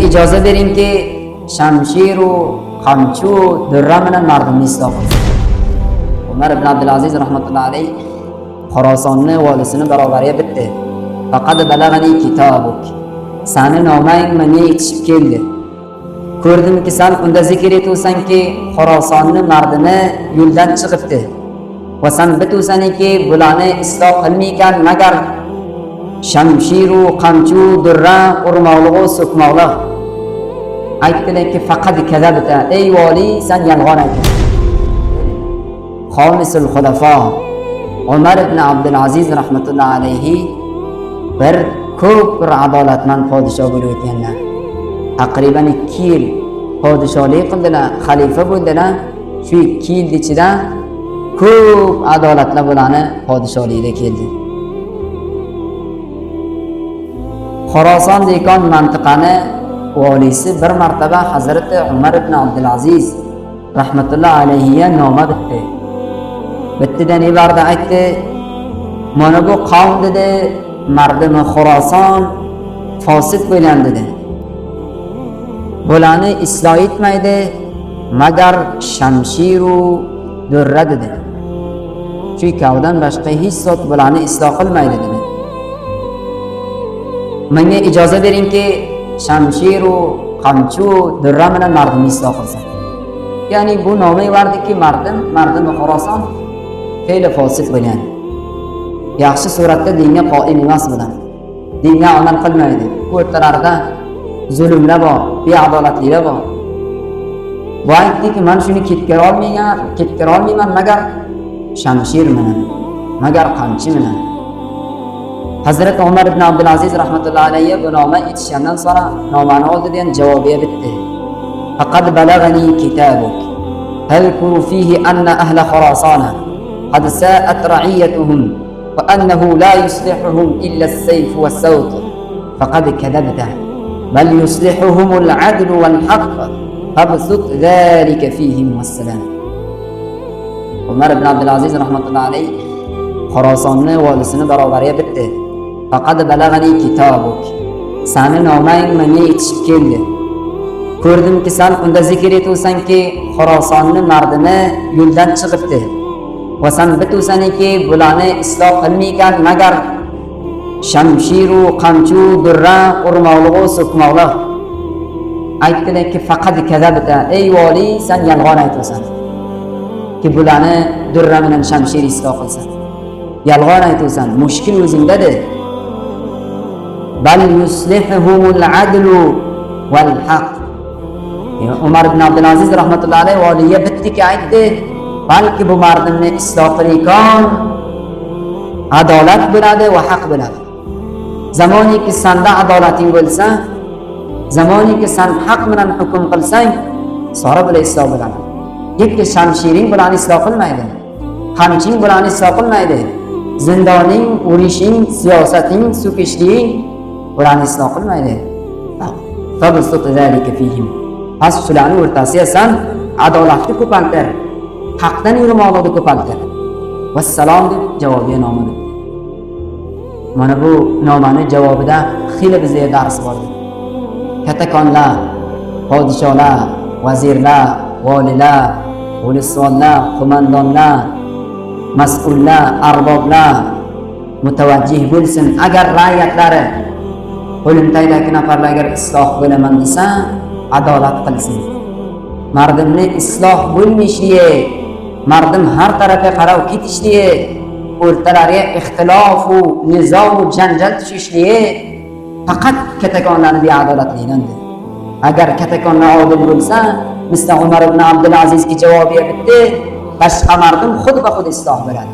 icazə verin ki, şamshir u qamchi u durra bilan mardimni isloh qilsin. Umar ibn Abdulaziz rahmatullohi alayh Xorasonni valisini barobariga bitdi. Faqad balag'ani kitobuk. Sani nomang menga yetishib keldi. Ko'rdimki sen unda zikr etuvsanki, Xorasonni mardini yo'ldan chiqibdi. Va sen bituvsanki, bularni isloh qilmaykan magar shamshiru qamchu durra urmoqliq u so'kmoqliq. Aytdilarki faqat kadabta, ey vali sen yolg'on aytding. Xomisul xulafa Umar ibn Abdulaziz rahmatullohi alayhi bir ko'p bir adolatmand podshoh bo'lib o'tganlar. Taqriban 2 yil podshohlik qildilar, xalifa bo'ldilar. Shu 2 yil ichida ko'p adolatlar bularni podshohlikka keldi. Xorason degan mantiqani valisi bir martaba Hazrati Umar ibn Abdulaziz rahmatullohi alayhiga noma bitdi. Bittidan ibarda aytdi, mana bu qavm dedi, mardimi Xorason fosid bo'lgan dedi. Bularni isloh etmaydi magar shamshiru durra dedi. Shu ikkovidan boshqa hech zot bularni isloh qilmaydi dedi. Menga ijozat beringki, shamshiru qamchu durra bilan mardimni isloh qilsin. Ya'ni bu noma bordiki, mardim Xorason fe'li fosid bo'lgan. Yaxshi suratda dinga qoim emas bilan. Dinga amal qilmaydi. O'rtalarida zulmlar bor, beadolatliklar bor. Bu aytdiki, men shuni ketkira olmayman magar shamshir bilan, magar qamchi bilan. Hazrat Umar ibn Abdulaziz rahmatullohi alayhi bu noma etishgandan sonra nomani oldi degan javobiga bitdi. Faqad balag'ani kitabuk. Halkuru fihi anna ahla Khorasana qad sa'at ra'iyatuhum wa annahu la yuslihuhum illa as-sayf was-sawt. Faqad kadabta. Bal yuslihuhum al-'adl wal-haqq. Fabsut dhalika fihim was-salam. Umar ibn Abdulaziz rahmatullohi alayhi Xorasonni valisini barobariga bitdi. Faqad balag'ani kitobuk. Sani nomang menga yetishib keldi. Ko'rdimki sen unda zikr etuvsanki, Xorasonni mardini yo'ldan chiqibdi. Va sen bituvsanki, bularni isloh qilmaykan magar shamshiru qamchu durra urmoqliq u so'kmoqliq. Aytdilarki faqat kadabta, ey vali sen yolg'on aytsan. Ki bularni durra bilan shamshir isloh qilsin. Yolg'on aytsan, mushkil o'zingda-da. Bal yuslihuhumul adlu wal haqq. Umar ibn Abdulaziz rahmatullohi alayhi valiga bitdiki aytdi, balki bu mardimni isloh qilaykan adolat bo'ladi va haq bo'ladi. Zamoniki sanda adolating bo'lsa, zamoniki sen haq bilan hukm qilsang, sora bilan isloh bo'ladi. Yekka shamshiring bilan isloh qilmaydi. Qamching bilan isloh qilmaydi. Zindoning, urishing, siyosating, so'kishling bilan isloh qilmaydi. Fabsut zalika fihim. Pas shularning o'rtasiga san adolatni ko'paytir, haqdan yurmoqlikni ko'paytir. Vassalom deb javobga noma berdi. Mana bu nomani javobida xili bizga dars bor. Katakonlar, podsholar, vazirlar, valilar, ulusvonlar, qo'mondonlar, mas'ullar, arboblar mutavajjih bo'lsin. Agar ra'iyatlari qo'limdagi nafarlarga isloh bo'laman desa, adolat qilsin. Mardimni isloh bo'lmishligi, mardim har tarafga qarab ketishligi, o'rtalariga ixtilof va nizo va janjal tushishligi faqat katakonlarning beadolatligidandir. Agar katakonlar odil bo'lsa, misli Umar ibn Abdulazizga javobiga bitdi, boshqa mardim xuddi isloh bo'ladi.